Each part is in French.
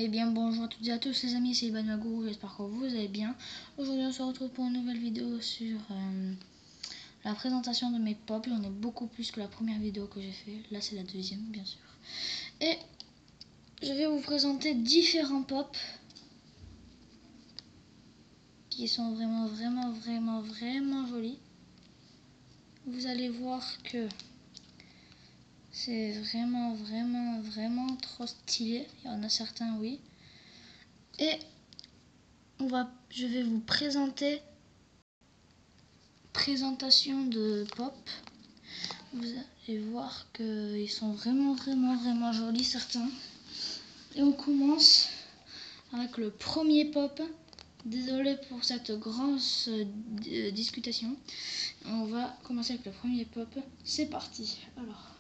Eh bien bonjour à toutes et à tous les amis, c'est Iban Magou, j'espère que vous allez bien. Aujourd'hui on se retrouve pour une nouvelle vidéo sur la présentation de mes pop. On est beaucoup plus que la première vidéo que j'ai fait, là c'est la deuxième bien sûr. Et je vais vous présenter différents pop qui sont vraiment jolis. Vous allez voir que c'est vraiment trop stylé, il y en a certains oui. Et je vais vous présenter présentation de pop. Vous allez voir qu'ils sont vraiment jolis certains. Et on commence avec le premier pop. Désolé pour cette grosse discutation. On va commencer avec le premier pop. C'est parti. Alors,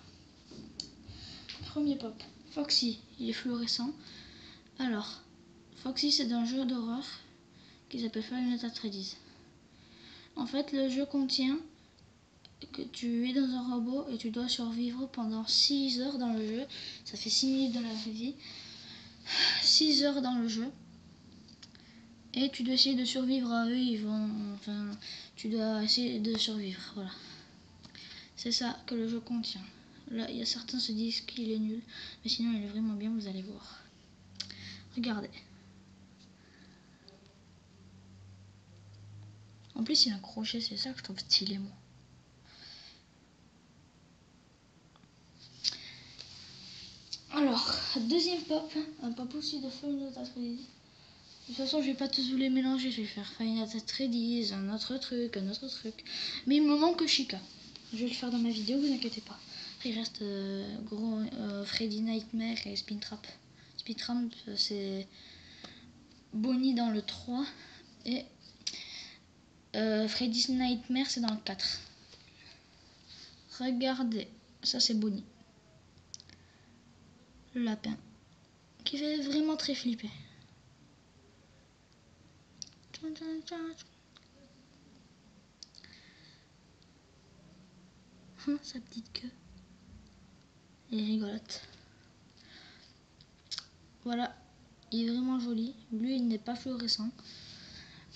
premier pop. Foxy, il est fluorescent. Alors, Foxy c'est un jeu d'horreur qui s'appelle Five Nights at Freddy's. En fait, le jeu contient que tu es dans un robot et tu dois survivre pendant 6 heures dans le jeu. Ça fait 6 minutes dans la vraie vie. 6 heures dans le jeu. Et tu dois essayer de survivre à eux. Tu dois essayer de survivre. Voilà. C'est ça que le jeu contient. Là, il y a certains se disent qu'il est nul. Mais sinon, il est vraiment bien, vous allez voir. Regardez. En plus, il a un crochet, c'est ça que je trouve stylé, moi. Alors, deuxième pop, un pop aussi de Five Nights at Freddy's. De toute façon, je vais pas tous vous les mélanger, je vais faire Five Nights at Freddy's, un autre truc. Mais il me manque Chica. Je vais le faire dans ma vidéo, vous inquiétez pas. Après, il reste Freddy Nightmare et Springtrap. Springtrap, c'est Bonnie dans le 3 et Freddy's Nightmare, c'est dans le 4. Regardez, ça c'est Bonnie. Le lapin, qui fait vraiment très flipper. Sa petite queue. Elle est rigolote. Voilà, il est vraiment joli. Lui, il n'est pas fluorescent.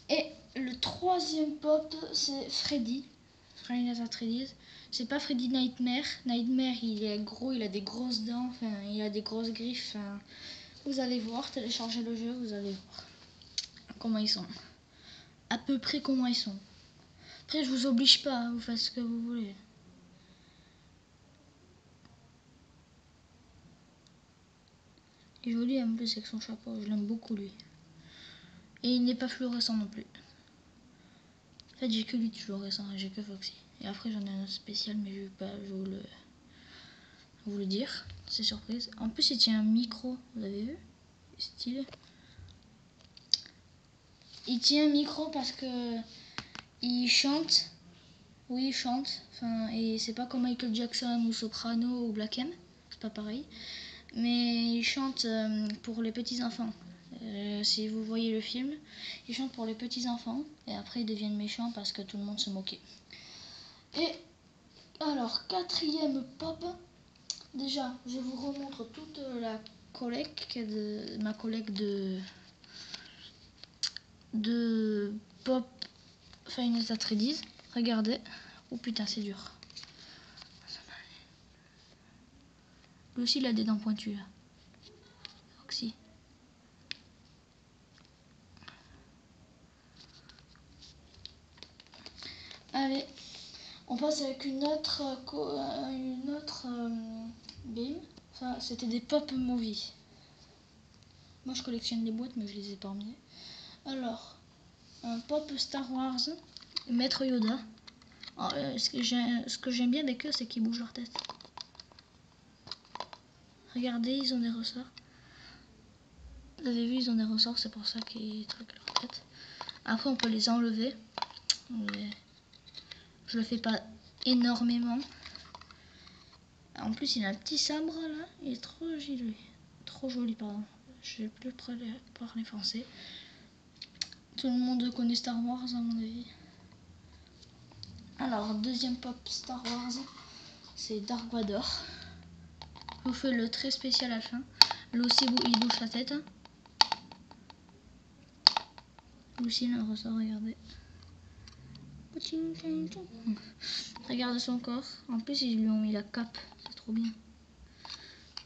Et le troisième pop, c'est Freddy. Five Nights at Freddy's. C'est pas Freddy Nightmare. Nightmare, il est gros, il a des grosses dents, il a des grosses griffes. Vous allez voir, téléchargez le jeu, vous allez voir comment ils sont. À peu près comment ils sont. Après, je vous oblige pas, vous faites ce que vous voulez. Il est joli en plus avec son chapeau, je l'aime beaucoup lui. Et il n'est pas fluorescent non plus. En fait, j'ai que lui de fluorescent, j'ai que Foxy. Et après, j'en ai un autre spécial, mais je vais pas vous le dire. C'est surprise. En plus, il tient un micro, vous avez vu? Stylé. Il tient un micro parce que il chante. Oui, il chante. Et c'est pas comme Michael Jackson ou Soprano ou Black M. C'est pas pareil. Mais il chante pour les petits enfants. Si vous voyez le film, il chante pour les petits enfants. Et après, ils deviennent méchants parce que tout le monde se moquait. Et alors, quatrième pop. Déjà, je vous remontre toute la collecte de ma collecte de pop Five Nights at Freddy's. Regardez. Oh putain, c'est dur. Lui aussi, il a des dents pointues là. Foxy. Allez, on passe avec une autre bim. Ça, c'était des pop movies. Moi, je collectionne les boîtes, mais je les ai pas emmenées. Alors, un pop Star Wars, Maître Yoda. Ce que j'aime bien avec eux, c'est qu'ils bougent leur tête. Regardez, ils ont des ressorts. Vous avez vu, ils ont des ressorts, c'est pour ça qu'ils truquent leur tête. Après, on peut les enlever. Mais je le fais pas énormément. En plus, il a un petit sabre là. Il est trop joli. Trop joli, pardon. Je vais plus parler français. Tout le monde connaît Star Wars, à mon avis. Alors, deuxième pop Star Wars, c'est Dark Vador. Je vous fais le très spécial à la fin. Là aussi, il bouge la tête. Lucie là ressort, regardez. Regardez son corps. En plus, ils lui ont mis la cape. C'est trop bien.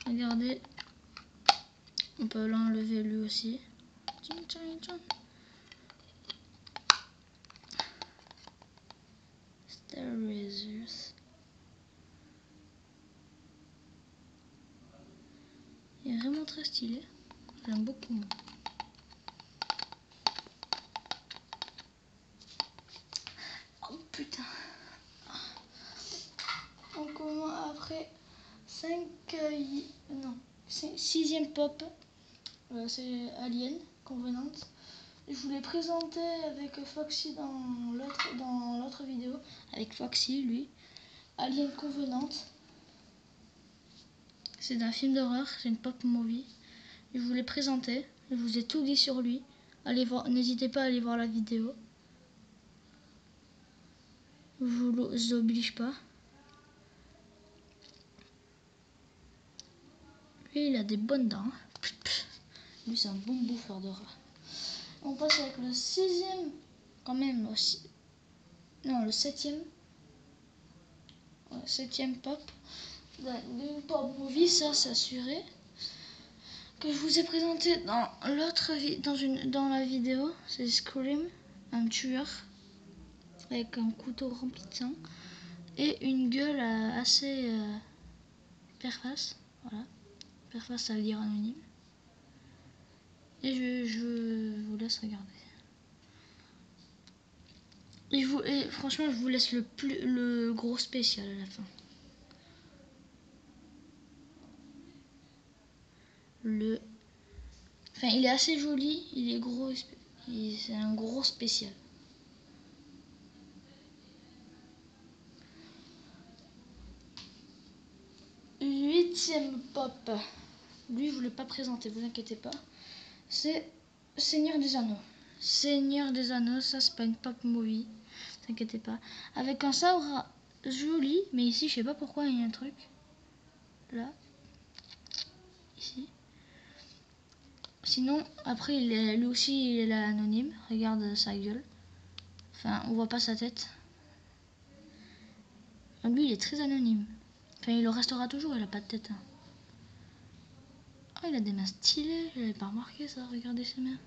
Regardez. On peut l'enlever lui aussi. Starrazers. Il est vraiment très stylé. J'aime beaucoup. Moi. Oh putain. On commence après 6ème pop. C'est Alien Covenant. Je vous l'ai présenté avec Foxy dans l'autre vidéo. Avec Foxy, lui. Alien Covenant. C'est un film d'horreur, c'est une pop movie. Je vous l'ai présenté. Je vous ai tout dit sur lui. Allez voir, n'hésitez pas à aller voir la vidéo. Je vous oblige pas. Lui, il a des bonnes dents. Lui, c'est un bon bouffeur de rats. On passe avec le 6ème, quand même aussi. Non, le 7ème. Ouais, 7ème pop. D'une pop movie, ça c'est assuré. Que je vous ai présenté dans dans la vidéo. C'est Scream, un tueur. Avec un couteau rempli de sang. Et une gueule assez perface. Voilà. Perface, ça veut dire anonyme. Et je vous laisse regarder. Et franchement, je vous laisse le gros spécial à la fin. Enfin, il est assez joli, il est gros, c'est un gros spécial. Huitième pop. Lui, je ne voulais pas présenter, vous inquiétez pas. C'est Seigneur des Anneaux. Seigneur des Anneaux, ça c'est pas une pop movie, ne t'inquiétez pas. Avec un sabre joli, mais ici je sais pas pourquoi il y a un truc. Là. Ici. Sinon, après, lui aussi, il est là anonyme. Regarde sa gueule. Enfin, on voit pas sa tête. Lui, il est très anonyme. Enfin, il le restera toujours, il a pas de tête. Oh, il a des mains stylées. J'avais pas remarqué ça. Regardez ses mains.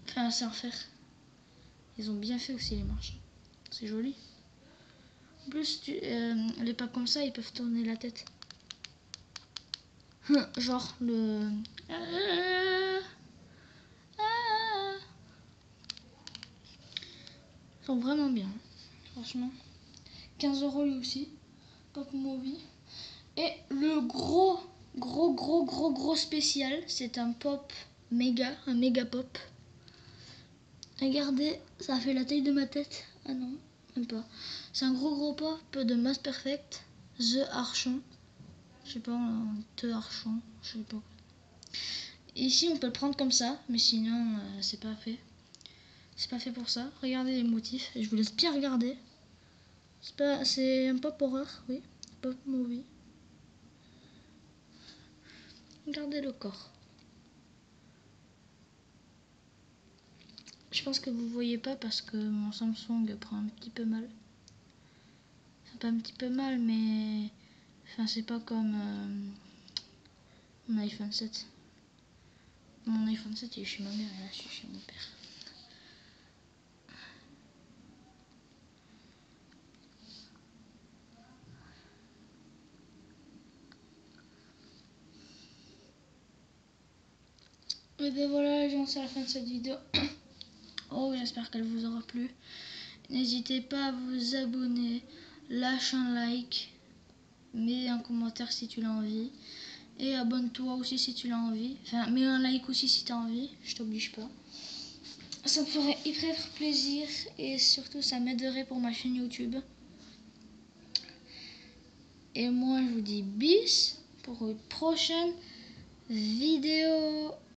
Enfin, c'est un fer. Ils ont bien fait aussi les manches. C'est joli. En plus, les pas comme ça, ils peuvent tourner la tête. Genre le... Ils sont vraiment bien. Franchement. 15 € lui aussi. Pop movie. Et le gros spécial, c'est un pop un méga pop. Regardez, ça fait la taille de ma tête. Ah non, même pas. C'est un gros pop de Mass Perfect, The Archon. Je sais pas, The Archon, je sais pas. Ici, on peut le prendre comme ça, mais sinon, c'est pas fait. C'est pas fait pour ça. Regardez les motifs, je vous laisse bien regarder. C'est un pop horreur, oui. Pop movie. Regardez le corps. Je pense que vous voyez pas parce que mon Samsung prend un petit peu mal. Enfin, pas un petit peu mal, mais... Enfin, c'est pas comme mon iPhone 7. Mon iPhone 7, il est chez ma mère et là, je suis chez mon père. Et ben voilà, les gens, c'est la fin de cette vidéo. Oh, j'espère qu'elle vous aura plu. N'hésitez pas à vous abonner, lâche un like, mets un commentaire si tu l'as envie. Et abonne-toi aussi si tu l'as envie. Enfin, mets un like aussi si tu as envie, je t'oblige pas. Ça me ferait hyper plaisir et surtout ça m'aiderait pour ma chaîne YouTube. Et moi je vous dis bis pour une prochaine vidéo.